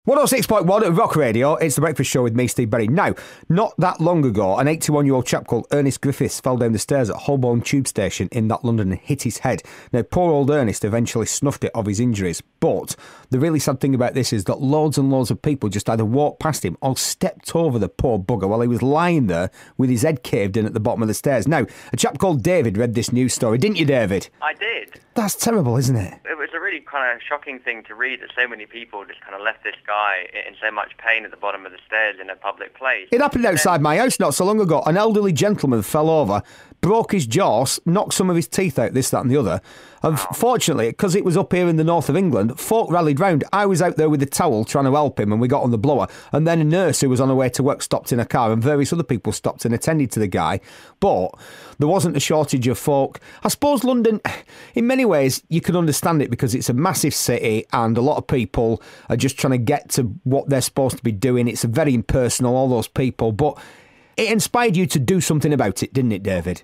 106.1 at Rock Radio, it's The Breakfast Show with me, Steve Berry. Now, not that long ago, an 81-year-old chap called Ernest Griffiths fell down the stairs at Holborn Tube Station in that London and hit his head. Now, poor old Ernest eventually snuffed it of his injuries, but the really sad thing about this is that loads and loads of people just either walked past him or stepped over the poor bugger while he was lying there with his head caved in at the bottom of the stairs. Now, a chap called David read this news story, didn't you, David? I did. That's terrible, isn't it? It was a really kind of shocking thing to read that so many people just kind of left this guy in so much pain at the bottom of the stairs in a public place. It happened outside my house not so long ago. An elderly gentleman fell over, broke his jaw, knocked some of his teeth out, this, that and the other. And fortunately, because it was up here in the north of England, folk rallied round. I was out there with a towel trying to help him and we got on the blower. And then a nurse who was on her way to work stopped in a car and various other people stopped and attended to the guy. But there wasn't a shortage of folk. I suppose London, in many ways, you can understand it because it's a massive city and a lot of people are just trying to get to what they're supposed to be doing. It's very impersonal, all those people. But it inspired you to do something about it, didn't it, David?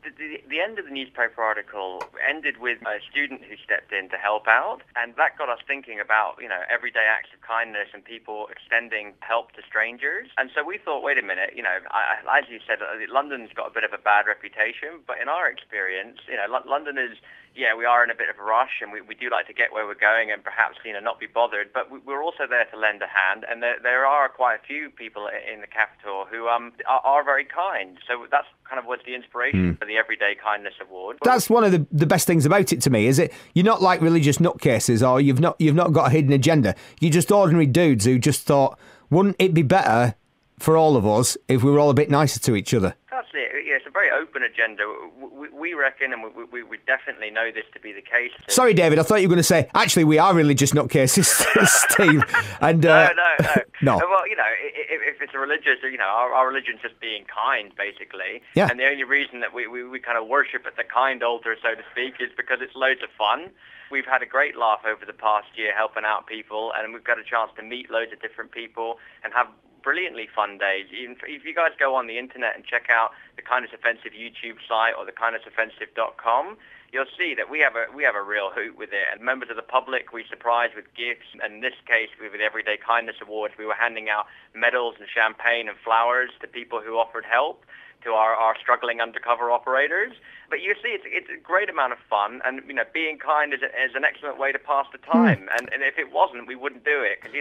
The end of the newspaper article ended with a student who stepped in to help out, and that got us thinking about, everyday acts of kindness and people extending help to strangers. And so we thought, wait a minute, as you said, London's got a bit of a bad reputation, but in our experience, London is, we are in a bit of a rush, and we do like to get where we're going and perhaps, not be bothered, but we're also there to lend a hand, and there are quite a few people in the capital who are very kind. So that's kind of was the inspiration for the Everyday Kindness Award. That's one of the best things about it to me, is it? You're not like religious nutcases or you've not got a hidden agenda. You're just ordinary dudes who just thought, wouldn't it be better for all of us if we were all a bit nicer to each other? That's it. Yeah, it's a very open agenda. We reckon, and we definitely know this to be the case. Sorry, David, I thought you were going to say, actually, we are religious nutcases, Steve. And, no. No. Well, if it's a religious, our religion's just being kind, basically. Yeah. And the only reason that we kind of worship at the kind altar, so to speak, is because it's loads of fun. We've had a great laugh over the past year helping out people, and we've got a chance to meet loads of different people and have brilliantly fun days. Even if you guys go on the internet and check out the Kindness Offensive YouTube site or the kindnessoffensive.com, you'll see that we have a real hoot with it. And members of the public we surprise with gifts. And in this case, with the Everyday Kindness Awards, we were handing out medals and champagne and flowers to people who offered help to our struggling undercover operators. But you see, it's a great amount of fun, and being kind is an excellent way to pass the time. And if it wasn't, we wouldn't do it, because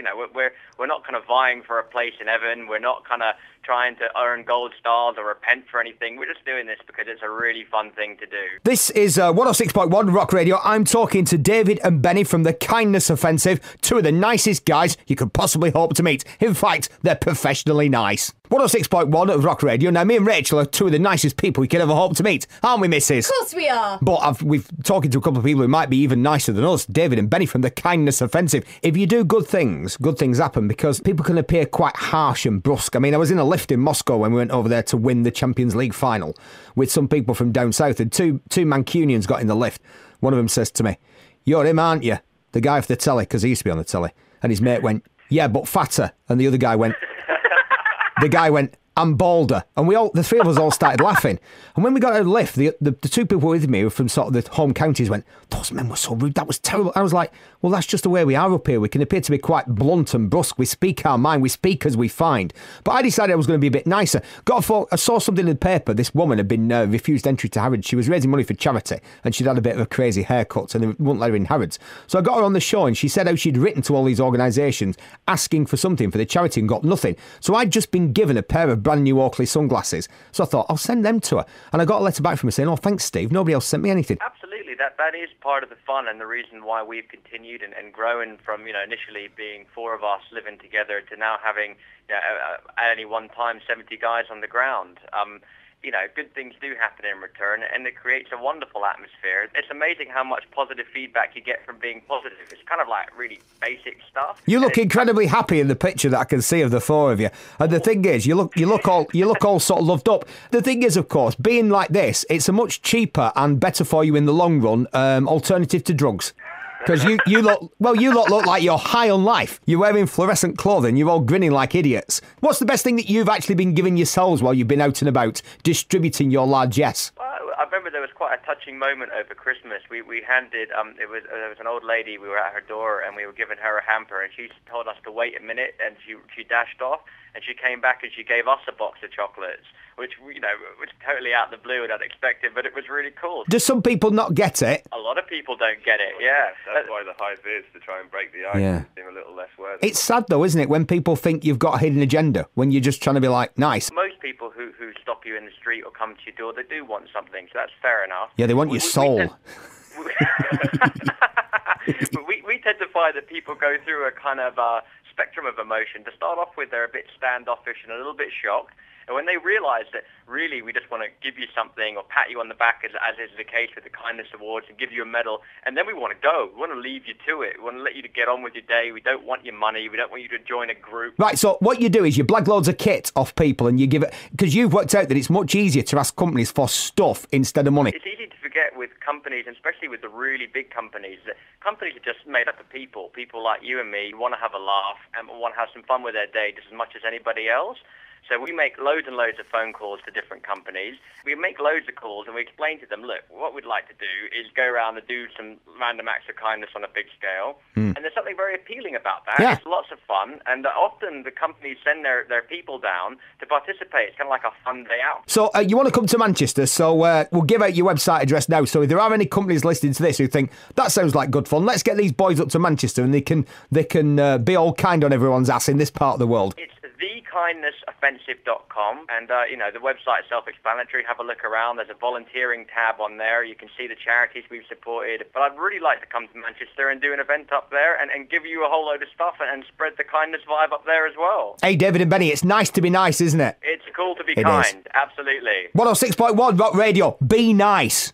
we're not kind of vying for a place in heaven. We're not kind of trying to earn gold stars or repent for anything. We're just doing this because it's a really fun thing to do. This is 106.1 Rock Radio. I'm talking to David and Benny from the Kindness Offensive, two of the nicest guys you could possibly hope to meet. In fact, they're professionally nice. 106.1 at Rock Radio. Now, me and Rachel are two of the nicest people you could ever hope to meet, aren't we, missus? Of course we are. But we've talking to a couple of people who might be even nicer than us, David and Benny from the Kindness Offensive. If you do good things happen, because people can appear quite harsh and brusque. I mean, I was in a lift in Moscow when we went over there to win the Champions League final with some people from down south, and two Mancunians got in the lift. One of them says to me, "You're him, aren't you? The guy off the telly," because he used to be on the telly. And his mate went, "Yeah, but fatter." And the other guy went, "I'm balder." And the three of us all started laughing. And when we got out of the lift, the two people with me who were from sort of the home counties went, "Those men were so rude, that was terrible." I was like, well, that's just the way we are up here. We can appear to be quite blunt and brusque. We speak our mind, we speak as we find. But I decided I was going to be a bit nicer. I saw something in the paper. This woman had been refused entry to Harrods. She was raising money for charity, and she'd had a bit of a crazy haircut, and they wouldn't let her in Harrods. So I got her on the show, and she said how she'd written to all these organisations asking for something for the charity and got nothing. So I'd just been given a pair of brand new Oakley sunglasses. So I thought, I'll send them to her. And I got a letter back from her saying, "Oh, thanks, Steve. Nobody else sent me anything." Absolutely. That is part of the fun and the reason why we've continued and grown from, initially being four of us living together to now having, at any one time, 70 guys on the ground. Good things do happen in return, and it creates a wonderful atmosphere. It's amazing how much positive feedback you get from being positive. It's kind of like really basic stuff. You look incredibly happy in the picture that I can see of the four of you. And the thing is, you look all sort of loved up. The thing is, of course, being like this, it's a much cheaper and better for you in the long run alternative to drugs. Because you look like you're high on life. You're wearing fluorescent clothing. You're all grinning like idiots. What's the best thing that you've actually been giving yourselves while you've been out and about distributing your largesse? I remember there was quite a touching moment over Christmas. We handed there was an old lady. We were at her door and we were giving her a hamper, and she told us to wait a minute, and she dashed off, and she came back and she gave us a box of chocolates, which was totally out of the blue and unexpected, but it was really cool. Do some people not get it? A lot of people don't get it. Yeah, that's why the hype is to try and break the ice and seem a little less worthy. It's sad though, isn't it, when people think you've got a hidden agenda when you're just trying to be like nice. Most people who stop you in the street or come to your door, they do want something, so that's fair enough. Yeah, they want your soul. We tend to find that people go through a kind of spectrum of emotion. To start off with, they're a bit standoffish and a little bit shocked. And when they realise that really we just want to give you something or pat you on the back, as is the case with the Kindness Awards, and give you a medal, and then we want to go. We want to leave you to it. We want to let you to get on with your day. We don't want your money. We don't want you to join a group. Right, so what you do is you blag loads of kit off people and you give it, because you've worked out that it's much easier to ask companies for stuff instead of money. It's easy to forget with companies, and especially with the really big companies, that companies are just made up of people like you and me, who want to have a laugh and want to have some fun with their day just as much as anybody else. So we make loads and loads of phone calls to different companies. We make loads of calls and we explain to them, look, what we'd like to do is go around and do some random acts of kindness on a big scale. And there's something very appealing about that. Yeah. It's lots of fun. And often the companies send their people down to participate. It's kind of like a fun day out. So you want to come to Manchester, so we'll give out your website address now. So if there are any companies listening to this who think, that sounds like good fun, let's get these boys up to Manchester and they can be all kind on everyone's ass in this part of the world. It's thekindnessoffensive.com, and the website is self-explanatory. Have a look around. There's a volunteering tab on there. You can see the charities we've supported. But I'd really like to come to Manchester and do an event up there and give you a whole load of stuff and spread the kindness vibe up there as well. Hey, David and Benny, it's nice to be nice, isn't it? It's cool to be It kind. is. Absolutely. 106.1 Rock Radio. Be nice.